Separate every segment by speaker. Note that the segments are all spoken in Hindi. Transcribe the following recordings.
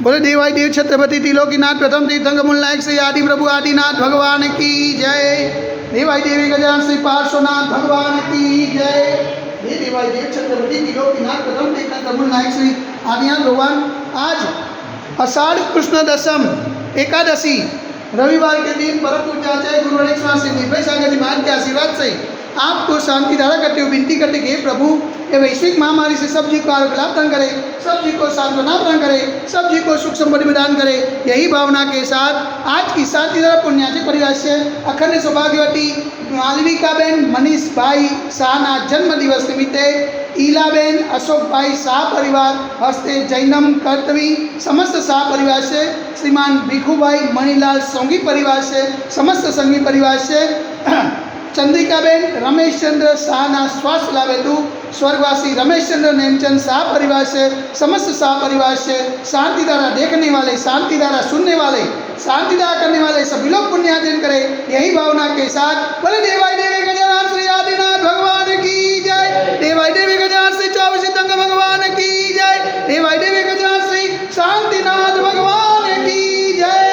Speaker 1: बोले देवाय देव छत्रपति त्रिलोकीनाथ प्रथम तीर्थंकर मूलनायक श्री आदि प्रभु आदिनाथ भगवान की जय। देवाय देवी गजानन श्री पार्श्वनाथ भगवान की जय। ये देवाय देव छत्रपति त्रिलोकीनाथ प्रथम तीर्थंकर मूलनायक श्री आदिनाथ भगवान। आज आषाढ़ कृष्ण दशम एकादशी रविवार के दिन परम पूज्याचार्य गुरु गणेश स्वामी निर्भय सागर जी महाराज के आशीर्वाद से आपको शांति धारा करते हुए विनती करते कि प्रभु ये वैश्विक महामारी से सब जी को आरोग्य लाभ प्रदान करे, सब जी को सांत्वना प्रदान करे, सब जी को सुख समृद्धि प्रदान करे। यही भावना के साथ आज की शांति धारा पुण्याची परिवार से अखंड सौभाग्यवती मालविकाबेन मनीष भाई शाहना जन्म दिवस निमित्ते ईलाबेन अशोक भाई शाह परिवार हस्ते जैनम कर्तवी समस्त शाह परिवार से श्रीमान भिखू भाई मणिलाल सोंगी परिवार से समस्त संगी परिवार से चंद्रिकाबेन रमेश चंद्र शाहना स्वास्थ्य लाभ हेतु स्वर्गवासी रमेश चंद्र नेमचंद शाह परिवार से समस्त शाह परिवार से शांति धारा देखने वाले, शांति धारा सुनने वाले, शांति धारा करने वाले सभी लोग पुण्यार्जन करें। यही भावना के साथ बोले देवाय देवी गजानन श्री आदिनाथ भगवान की जय। देवाय देवी गजानन श्री चौबीस तीर्थंकर भगवान की जय। देवाय देवी गजानन श्री शांतिनाथ भगवान की जय।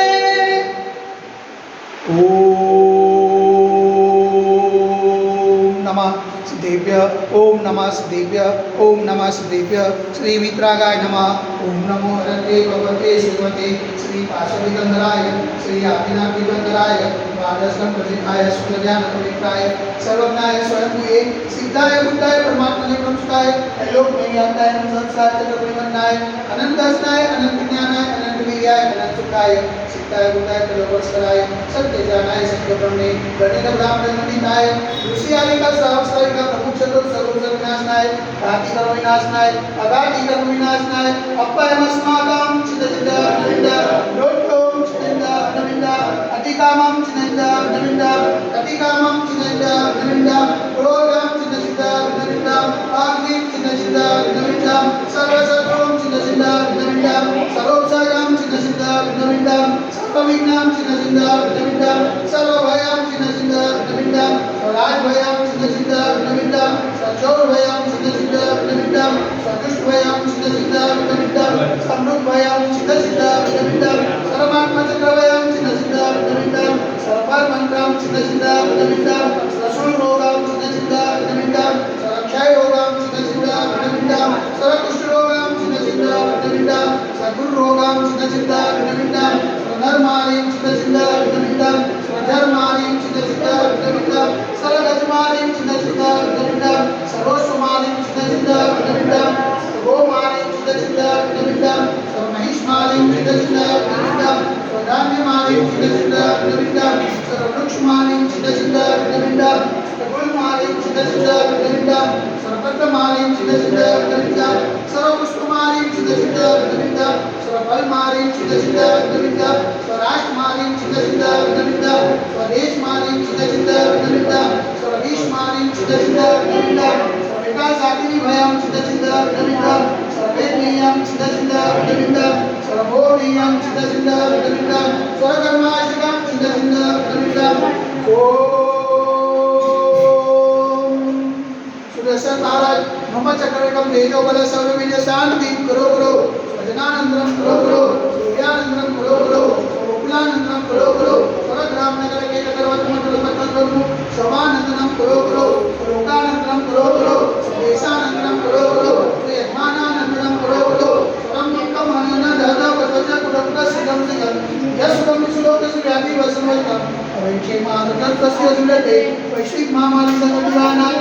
Speaker 1: ओम नमः सिद्धेभ्य, ओम नमः सिद्धेभ्य। श्री मित्रागाय नमः। ओम नमो हरते भगवते श्रीमते श्री पार्श्वगंधराय श्री आदिनाथगंधराय द्वादशकं प्रसिद्धाय सुज्ञान पवित्राय सर्वज्ञाय स्वयंभुवे सिद्धाय बुद्धाय परमात्मने प्रमुखाय लोक नियंताय संसार चक्र परिवन्नाय अनंतस्ताय अनंत ज्ञानाय अनंत वीर्याय अनंत सुखाय सिद्धाय बुद्धाय त्रिलोकस्कराय सत्य जानाय सत्य ब्रह्मे गणित ब्राह्मण मणिताय ऋषि आदि का सहस्राय का प्रमुख चतुर सर्व विनाशनाय घाती कर्म विनाशनाय अघाती कर्म विनाशनाय अपयमस्माकं चित्तचित्त नविंदा लोटोम चिन्ता नविंदा अतिकामं चिन्ता नविंदा अतिकामं चिन्ता नविंदा क्रोधं चिन्ता नविंदा आग्निं चिन्ता नविंदा सर्वशत्रुं चिन्ता नविंदा सर्वोपसर्गं चिन्ता नविंदा सर्वविघ्नं चिन्ता नविंदा सर्वभयं चिन्ता नविंदा स्वराजभयं चिन्ता नविंदा सचोरभयं चिन्ता नविंदा सदुष्टभयं चिन्ता नविंदा समृद्धभयं चिन्ता नविंदा सर्वात्मचक्रभयं चिन्ता नविंदा सर्वमन्त्रं चिन्ता नविंदा सर्वशूलरोगं चिन्ता नविंदा सर्वक्षयरोगं चिन्ता नविंदा सर्वकुष्ठरोगं चिन्ता नविंदा सर्वगुरुरोगं चिन्ता नविंदा सर्वनरमालिं चिन्ता नविंदा सर्वधर्मालिं चिन्ता नविंदा सर्वगजमालिं चिन्ता नविंदा सर्वस्वमालिं चिन्ता नविंदा सर्वगोमालिं चिन्ता नविंदा सर्वमहिषमालिं चिन्ता नविंदा सर्वधान्यमालिं चिन्ता नविंदा सर्ववृक्षमालिं चिन्ता नविंदा सर्वगुलमालिं चिन्ता नविंदा सर्वपत्रमालिं चिन्ता नविंदा सर्वपुष्पमालिं चिन्ता नविंदा सर्वफलमालिं चिन्ता नविंदा स्वराष्ट्रमालिं चिन्ता नविंदा स्वदेशमालिं चिन्ता नविंदा सर्वविश्वमालिं चिन्ता नविंदा सर्वविकासादिनी भयं चिन्ता नविंदा सर्ववेदनीयं चिन्ता नविंदा सर्वभोगनीयं चिन्ता नविंदा सर्वकर्माशिकं चिन्ता नविंदा। सुदर्शन महाराज ब्रह्मचक्रकं तेजो बल सर्वविद्य शांति करो करो भजनानंदनं करो करो सूर्यानंदनं करो करो उपलानंदनं करो करो सर्वग्राम नगर के कतरवत्मतलमतल करो शोभानंदनं करो करो लोकानंदनं करो करो देशानंदनं करो करो यजमानानंदनं करो करो परम दुःखम हनन दादा वसज कुटुंब सिद्धम सिद्धम यशुकम श्लोक सुव्याधि वसमतम अवैक्षे मार्गं तस्य जुलते वैश्विक महामारी संकटनाय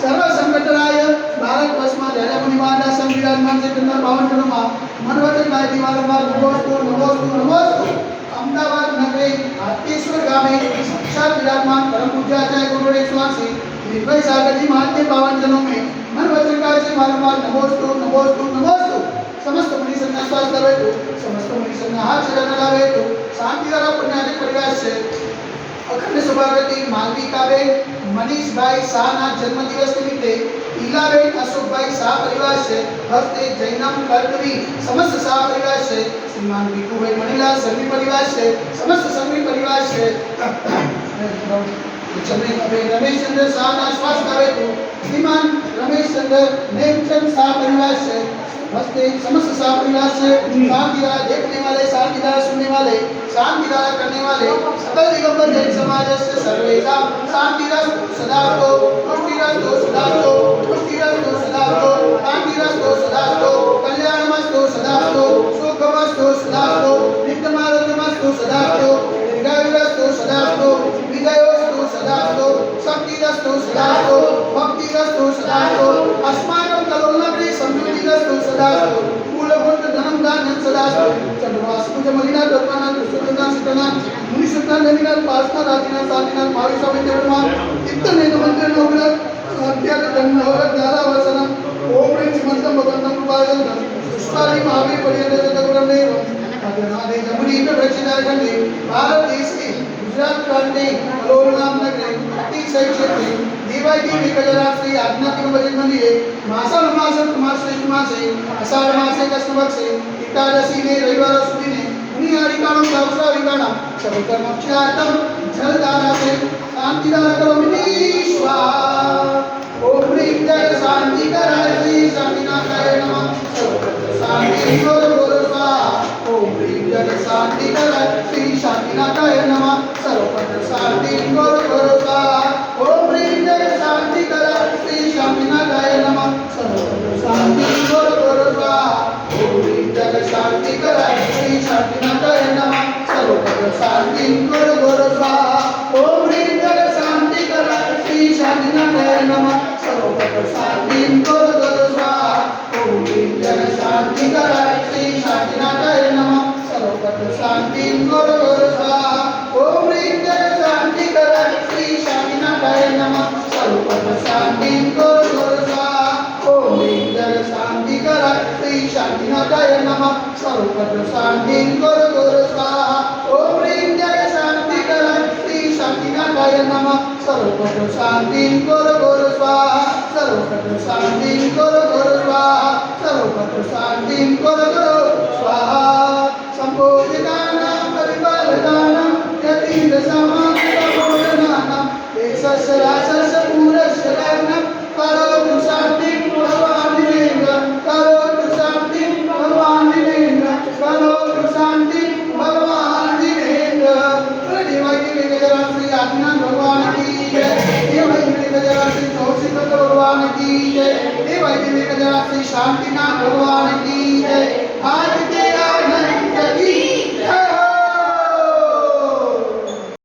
Speaker 1: सर्व संकटराय भारत वर्षमा झाल्या मुनिवादा संविधान से चंद्र पावन करुमा मनवचन माहिती वारंवार नमोस्तु नमोस्तु नमोस्तु। अहमदाबाद नगरे हाथेश्वर गामे साक्षात विराजमान परम पूज्याचार्य गुरु गणेश स्वामी निर्भय सागर जी महाराज के पावन जनों में मनवचन का से वारंवार नमोस्तु नमोस्तु नमोस्तु। समस्त मुनि संन्यास स्वास्थ्य करे तो समस्त मुनि संन्यास हाथ से लगा लावे तो शांति धारा पुण्याजी परिवार से अखंड सौभाग्यवती मालविकाबेन मनीष भाई शाहना जन्म दिवस निमित्ते ईलाबेन अशोक भाई शाह परिवार से हस्ते जैनम कर्तवी समस्त शाह परिवार से श्रीमान भिखू भाई मणिलाल संघी परिवार से समस्त संघी परिवार से रमेश चंद्र शाहना स्वास्थ्य करे तो श्रीमान रमेश चंद्र नेमचंद शाह परिवार से हस्ते समस्त शाह परिवार से शांति देखने करने वाले सकल दिगंबर जैन समाजस्य सर्वेषां शांतिरस्तु सदातो पुष्टिरस्तु सदातो पुष्टिरस्तु सदातो शांतिरस्तु सदातो कल्याणमस्तु सदातो सुखमस्तु सदातो नित्यमारोग्यमस्तु सदातो दीर्घायुरस्तु सदातो विजयोस्तु सदातो शक्तिरस्तु सदातो भक्तिरस्तु सदातो अस्माकं कलोलग्रे समृद्धिरस्तु सदातो मूलभूत धनं धान्यं सदातो चंद्रवास्तु जमलिना दर्पणा दुष्टना सितना मुनिसुता नमिना पासना रातिना सातिना भाविषा विद्यमा इत्तनेन मंत्रेण उग्रत अध्यात्म जन्महोरत धारावसनम ओम ह्रीं श्रीमन्तं भगवन्तं कृपायन्तं पुष्पाणि महावीर पर्यन्त शतगुणं देवं अगनादे जमुनीत वृक्षधारखंडे भारत देश के गुजरात प्रांते कलोल नाम नगरे अतिशय क्षेत्रे देवादी कजराश्री आध्यात्मिक भजन मंदिरे मासा मासम कुमार मासे अषाढ़ मासे कृष्णपक्षे एकादशी ने रविवार सुधी ने मुनि हरिकाणम दावसा हरिकाणम सबकर मोक्षार्थम जलधारा से शांतिदार करोमि स्वाहा ओम ह्रीं जय शांति कराय श्री शांतिनाथाय नमः शांति गुरु स्वाहा ओम ह्रीं जय शांति कराय श्री शांतिनाथाय नमः सर्वपद शांति गुरु स्वाहा ओम ह्रीं जय शांति कराय श्री शांतिनाथाय नमः सर्वपद शांति गुरु स्वाहा ओम ह्रीं जय शांति कराय श्री शांतिनाथाय नमः सर्वपद शांति गुरु स्वाहा ओम ह्रीं जय शांति कराय श्री शांतिनाथाय नमः सर्वपद शांति गुरु स्वाहा ओम ह्रीं जय शांति कराय श्री शांतिनाथाय नमः सर्वपद शांति गुरु स्वाहा ओम ह्रीं जय शांति कराय श्री शांतिनाथाय नमः सर्वपद शांति गुरु स्वाहा ओम ह्रीं जय शांति कराय श्री शांतिनाथाय नमः सर्वपद शांति गुरु स्वाहा ओम ह्रीं जय शांति कराय श्री शांतिनाथाय नमः सर्वपद शांति गुरु स्वाहा सर्वपद शांति गुरु स्वाहा सर्वपद शांति गुरु स्वाहा संपूजितानां परिपालकानां यतीन्द्र समानमोदनानां एकसहस्रासहस्र पूरस्य लग्नं करोतु शान्तिं भगवान् वीरेन्द्र करोतु शान्तिं भगवान् वीरेन्द्र करोतु शान्तिं भगवान् वीरेन्द्र देवाई गजरा श्री आदिनाथ भगवान की जय देवाई गजरा श्री कौशिक भगवान की जय देवाई गजरा श्री शांतिनाथ भगवान की जय आज के